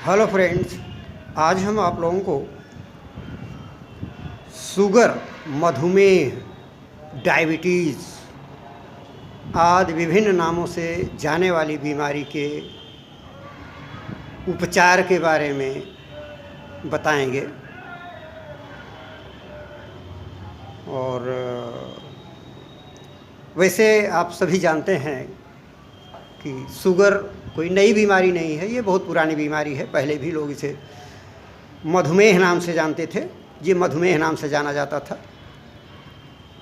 Hello friends, आज हम आप लोगों को शुगर, मधुमेह, डायबिटीज़ आदि विभिन्न नामों से जाने वाली बीमारी के उपचार के बारे में बताएंगे। और वैसे आप सभी जानते हैं कि शुगर कोई नई बीमारी नहीं है, ये बहुत पुरानी बीमारी है। पहले भी लोग इसे मधुमेह नाम से जानते थे, ये मधुमेह नाम से जाना जाता था।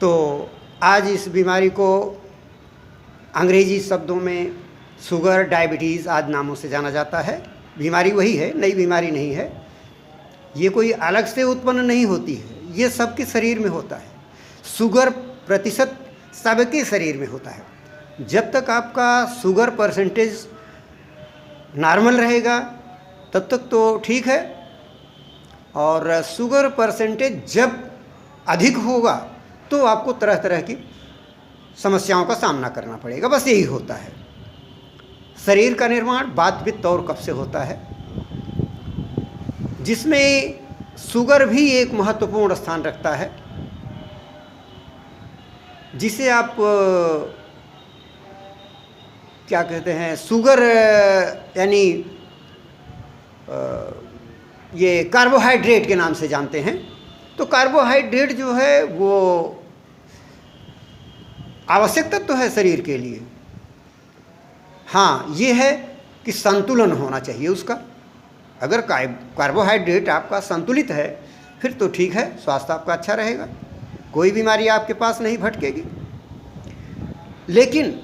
तो आज इस बीमारी को अंग्रेजी शब्दों में शुगर, डायबिटीज़ आदि नामों से जाना जाता है। बीमारी वही है, नई बीमारी नहीं है। ये कोई अलग से उत्पन्न नहीं होती है, ये सबके शरीर में होता है। शुगर प्रतिशत सबके शरीर में होता है। जब तक आपका शुगर परसेंटेज नॉर्मल रहेगा तब तक तो ठीक है, और शुगर परसेंटेज जब अधिक होगा तो आपको तरह तरह की समस्याओं का सामना करना पड़ेगा। बस यही होता है। शरीर का निर्माण वात, पित्त और कफ से होता है, जिसमें शुगर भी एक महत्वपूर्ण स्थान रखता है, जिसे आप क्या कहते हैं, शुगर यानी ये कार्बोहाइड्रेट के नाम से जानते हैं। तो कार्बोहाइड्रेट जो है वो आवश्यक तत्व है शरीर के लिए। हाँ, ये है कि संतुलन होना चाहिए उसका। अगर कार्बोहाइड्रेट आपका संतुलित है फिर तो ठीक है, स्वास्थ्य आपका अच्छा रहेगा, कोई बीमारी आपके पास नहीं भटकेगी। लेकिन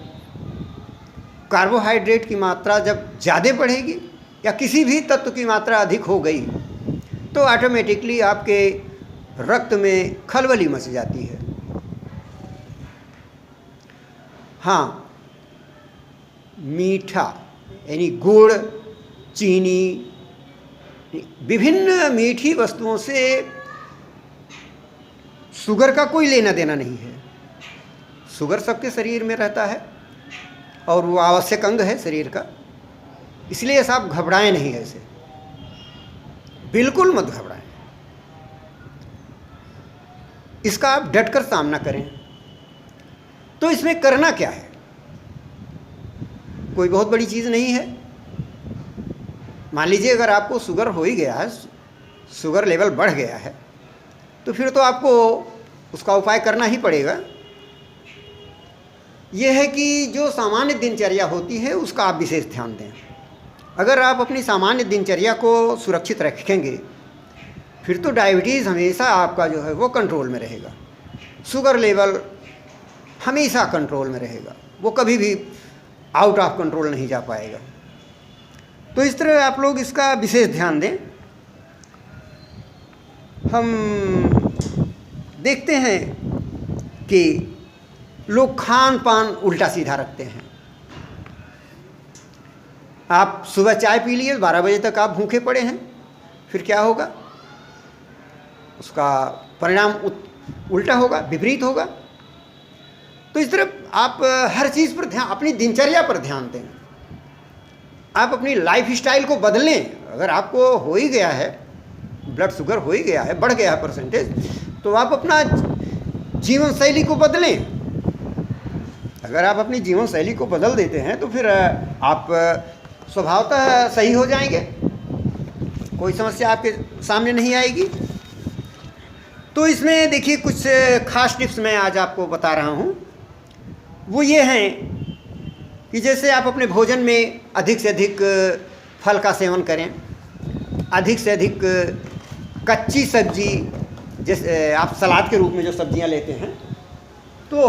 कार्बोहाइड्रेट की मात्रा जब ज़्यादा बढ़ेगी या किसी भी तत्व की मात्रा अधिक हो गई तो ऑटोमेटिकली आपके रक्त में खलबली मच जाती है। हाँ, मीठा यानी गुड़, चीनी, विभिन्न मीठी वस्तुओं से शुगर का कोई लेना देना नहीं है। शुगर सबके शरीर में रहता है और वो आवश्यक अंग है शरीर का, इसलिए ऐसा आप घबराएं नहीं, ऐसे बिल्कुल मत घबराएं। इसका आप डटकर सामना करें। तो इसमें करना क्या है? कोई बहुत बड़ी चीज़ नहीं है। मान लीजिए अगर आपको शुगर हो ही गया है, शुगर लेवल बढ़ गया है, तो फिर तो आपको उसका उपाय करना ही पड़ेगा। यह है कि जो सामान्य दिनचर्या होती है उसका आप विशेष ध्यान दें। अगर आप अपनी सामान्य दिनचर्या को सुरक्षित रखेंगे फिर तो डायबिटीज़ हमेशा आपका जो है वो कंट्रोल में रहेगा, शुगर लेवल हमेशा कंट्रोल में रहेगा, वो कभी भी आउट ऑफ कंट्रोल नहीं जा पाएगा। तो इस तरह आप लोग इसका विशेष ध्यान दें। हम देखते हैं कि लोग खान पान उल्टा सीधा रखते हैं। आप सुबह चाय पी लिए, 12 बजे तक आप भूखे पड़े हैं, फिर क्या होगा? उसका परिणाम उल्टा होगा, विपरीत होगा। तो इस तरह आप हर चीज़ पर ध्यान, अपनी दिनचर्या पर ध्यान दें। आप अपनी लाइफ स्टाइल को बदलें। अगर आपको हो ही गया है, ब्लड शुगर हो ही गया है, बढ़ गया है परसेंटेज, तो आप अपना जीवन शैली को बदलें। अगर आप अपनी जीवन शैली को बदल देते हैं तो फिर आप स्वभावतः सही हो जाएंगे, कोई समस्या आपके सामने नहीं आएगी। तो इसमें देखिए कुछ खास टिप्स मैं आज आपको बता रहा हूँ। वो ये हैं कि जैसे आप अपने भोजन में अधिक से अधिक फल का सेवन करें, अधिक से अधिक कच्ची सब्जी, जैसे आप सलाद के रूप में जो सब्जियां लेते हैं तो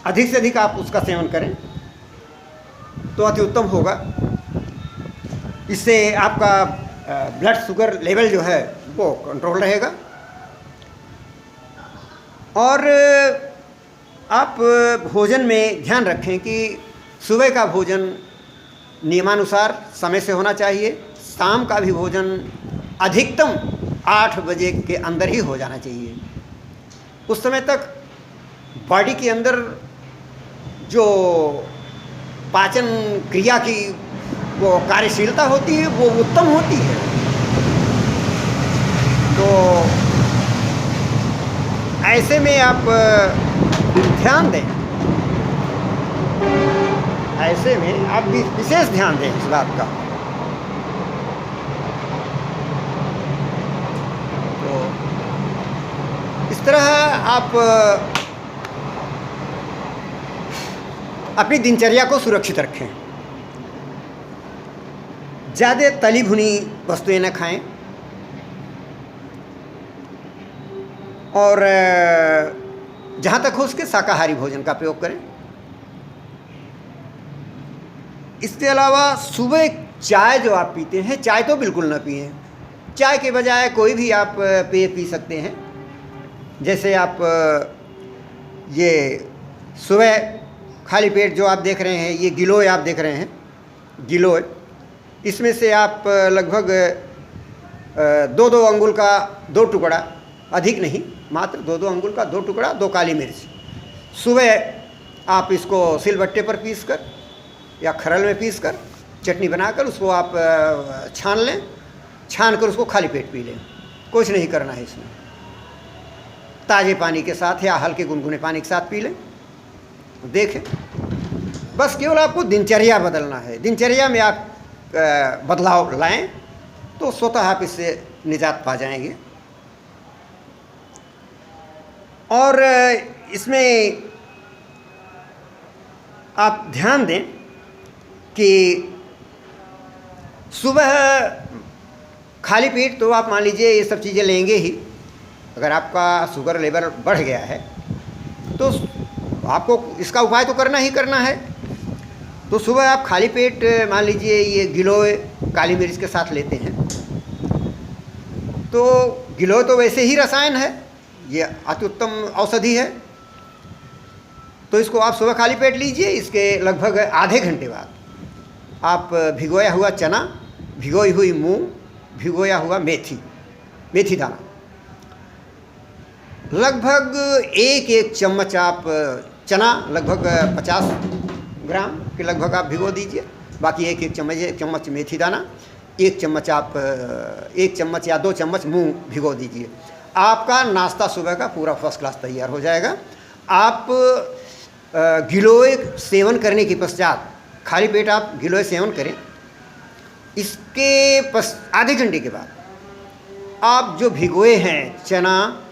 अधिक से अधिक आप उसका सेवन करें तो अति उत्तम होगा। इससे आपका ब्लड शुगर लेवल जो है वो कंट्रोल रहेगा। और आप भोजन में ध्यान रखें कि सुबह का भोजन नियमानुसार समय से होना चाहिए, शाम का भी भोजन अधिकतम 8 बजे के अंदर ही हो जाना चाहिए। उस समय तक बॉडी के अंदर जो पाचन क्रिया की वो कार्यशीलता होती है वो उत्तम होती है। तो ऐसे में आप ध्यान दें, ऐसे में आप विशेष ध्यान दें इस बात का। तो इस तरह आप अपनी दिनचर्या को सुरक्षित रखें। ज़्यादा तली भुनी वस्तुएं न खाएं और जहाँ तक हो उसके शाकाहारी भोजन का प्रयोग करें। इसके अलावा सुबह चाय जो आप पीते हैं, चाय तो बिल्कुल ना पिएं। चाय के बजाय कोई भी आप पेय पी सकते हैं। जैसे आप ये सुबह खाली पेट जो आप देख रहे हैं, ये गिलोय आप देख रहे हैं, गिलोय, इसमें से आप लगभग 2-2 अंगुल का 2 टुकड़ा, अधिक नहीं, मात्र 2-2 अंगुल का 2 टुकड़ा, 2 काली मिर्च, सुबह आप इसको सिलबट्टे पर पीस कर या खरल में पीस कर चटनी बनाकर उसको आप छान लें, छान कर उसको खाली पेट पी लें। कुछ नहीं करना है इसमें। ताज़े पानी के साथ या हल्के गुनगुने पानी के साथ पी लें। देखें, बस केवल आपको दिनचर्या बदलना है। दिनचर्या में आप बदलाव लाएं तो स्वतः आप इससे निजात पा जाएंगे। और इसमें आप ध्यान दें कि सुबह खाली पेट तो आप मान लीजिए ये सब चीज़ें लेंगे ही। अगर आपका शुगर लेवल बढ़ गया है तो आपको इसका उपाय तो करना ही करना है। तो सुबह आप खाली पेट मान लीजिए ये गिलोय काली मिर्च के साथ लेते हैं, तो गिलोय तो वैसे ही रसायन है, ये अति उत्तम औषधि है। तो इसको आप सुबह खाली पेट लीजिए। इसके लगभग आधे घंटे बाद आप भिगोया हुआ चना, भिगोई हुई मूंग, भिगोया हुआ मेथी दाना, लगभग 1 चम्मच आप चना लगभग 50 ग्राम के लगभग आप भिगो दीजिए। बाकी 1 चम्मच मेथी दाना, 1 चम्मच आप 1 चम्मच या 2 चम्मच मूंग भिगो दीजिए। आपका नाश्ता सुबह का पूरा फर्स्ट क्लास तैयार हो जाएगा। आप गिलोय सेवन करने के पश्चात, खाली पेट आप गिलोय सेवन करें। इसके आधे घंटे के बाद आप जो भिगोए हैं चना,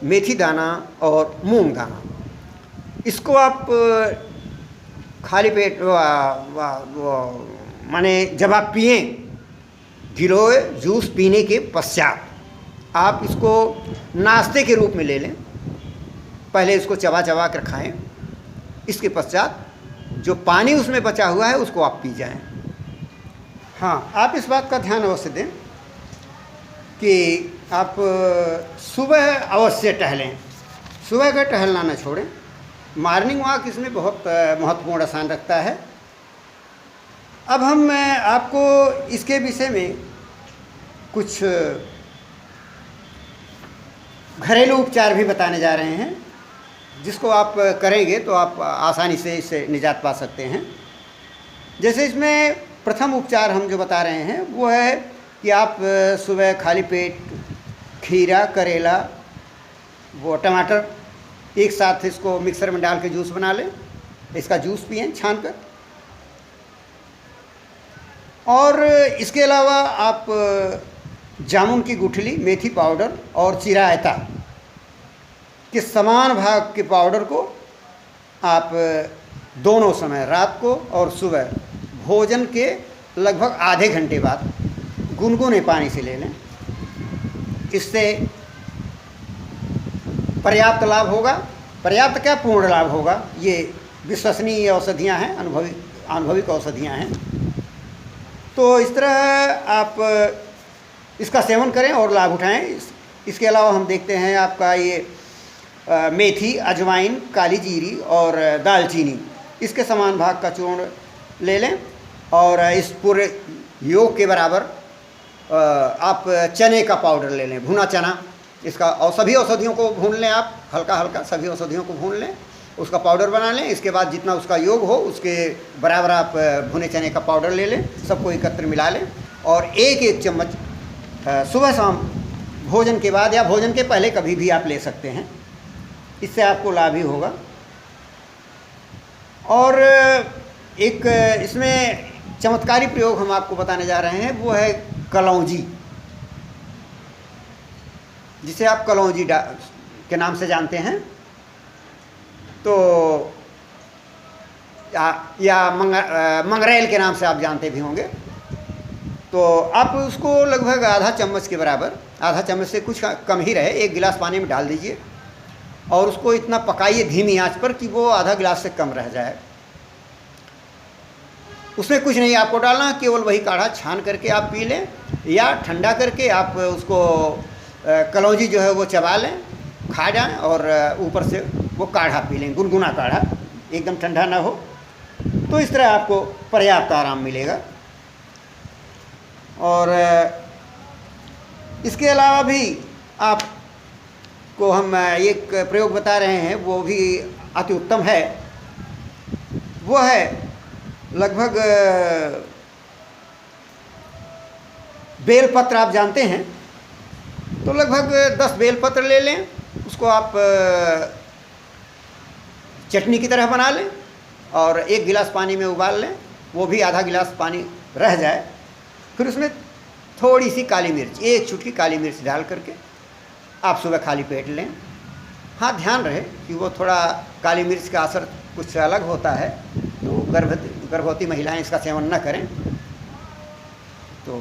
मेथी दाना और मूंग दाना, इसको आप खाली पेट माने जब आप पिएं, गिलोय जूस पीने के पश्चात आप इसको नाश्ते के रूप में ले लें। पहले इसको चबा चबा कर खाएं, इसके पश्चात जो पानी उसमें बचा हुआ है उसको आप पी जाएं। हाँ, आप इस बात का ध्यान अवश्य दें कि आप सुबह अवश्य टहलें। सुबह का टहलना न छोड़ें। मॉर्निंग वॉक इसमें बहुत महत्वपूर्ण स्थान रखता है। अब हम आपको इसके विषय में कुछ घरेलू उपचार भी बताने जा रहे हैं, जिसको आप करेंगे तो आप आसानी से इससे निजात पा सकते हैं। जैसे इसमें प्रथम उपचार हम जो बता रहे हैं वो है कि आप सुबह खाली पेट खीरा, करेला, वो टमाटर एक साथ इसको मिक्सर में डाल के जूस बना लें। इसका जूस पिएं छान कर। और इसके अलावा आप जामुन की गुठली, मेथी पाउडर और चिरायता के समान भाग के पाउडर को आप दोनों समय, रात को और सुबह, भोजन के लगभग आधे घंटे बाद गुनगुने पानी से ले लें। इससे पर्याप्त लाभ होगा। पर्याप्त क्या, पूर्ण लाभ होगा। ये विश्वसनीय औषधियाँ हैं, अनुभविक औषधियाँ हैं। तो इस तरह आप इसका सेवन करें और लाभ उठाएं। इसके अलावा हम देखते हैं आपका ये मेथी, अजवाइन, काली जीरी और दालचीनी, इसके समान भाग का चूर्ण ले लें। और इस पूरे योग के बराबर आप चने का पाउडर ले लें, भुना चना। इसका और सभी औषधियों को भून लें आप, हल्का हल्का सभी औषधियों को भून लें उसका पाउडर बना लें। इसके बाद जितना उसका योग हो उसके बराबर आप भुने चने का पाउडर ले लें, सबको एकत्र मिला लें और एक एक चम्मच सुबह शाम भोजन के बाद या भोजन के पहले कभी भी आप ले सकते हैं। इससे आपको लाभ ही होगा। और एक इसमें चमत्कारी प्रयोग हम आपको बताने जा रहे हैं, वो है कलौंजी, जिसे आप कलौंजी के नाम से जानते हैं। तो या मंगरेल के नाम से आप जानते भी होंगे। तो आप उसको लगभग आधा चम्मच के बराबर, आधा चम्मच से कुछ कम ही रहे, 1 गिलास पानी में डाल दीजिए और उसको इतना पकाइए धीमी आंच पर कि वो आधा गिलास से कम रह जाए। उसमें कुछ नहीं आपको डालना, केवल वही काढ़ा छान करके आप पी लें या ठंडा करके आप उसको कलौंजी जो है वो चबा लें, खा जाएं और ऊपर से वो काढ़ा पी लें, गुनगुना काढ़ा, एकदम ठंडा ना हो। तो इस तरह आपको पर्याप्त आराम मिलेगा। और इसके अलावा भी आपको हम एक प्रयोग बता रहे हैं, वो भी अति उत्तम है। वो है लगभग बेलपत्र, आप जानते हैं। तो लगभग 10 बेलपत्र ले लें, उसको आप चटनी की तरह बना लें और 1 गिलास पानी में उबाल लें, वो भी आधा गिलास पानी रह जाए। फिर उसमें थोड़ी सी काली मिर्च, 1 चुटकी काली मिर्च डाल करके आप सुबह खाली पेट लें। हाँ, ध्यान रहे कि वो थोड़ा काली मिर्च का असर कुछ अलग होता है, तो गर्भवती महिलाएं इसका सेवन न करें। तो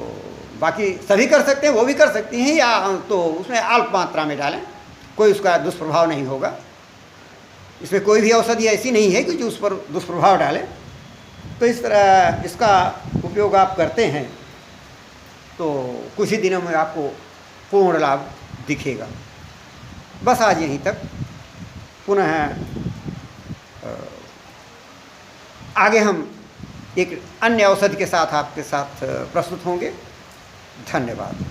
बाकी सभी कर सकते हैं, वो भी कर सकती हैं, या तो उसमें अल्प मात्रा में डालें, कोई उसका दुष्प्रभाव नहीं होगा। इसमें कोई भी औषधि ऐसी नहीं है कि जो उस पर दुष्प्रभाव डाले। तो इस तरह इसका उपयोग आप करते हैं तो कुछ ही दिनों में आपको पूर्ण लाभ दिखेगा। बस आज यहीं तक। पुनः आगे हम एक अन्य औषधि के साथ आपके साथ प्रस्तुत होंगे। धन्यवाद।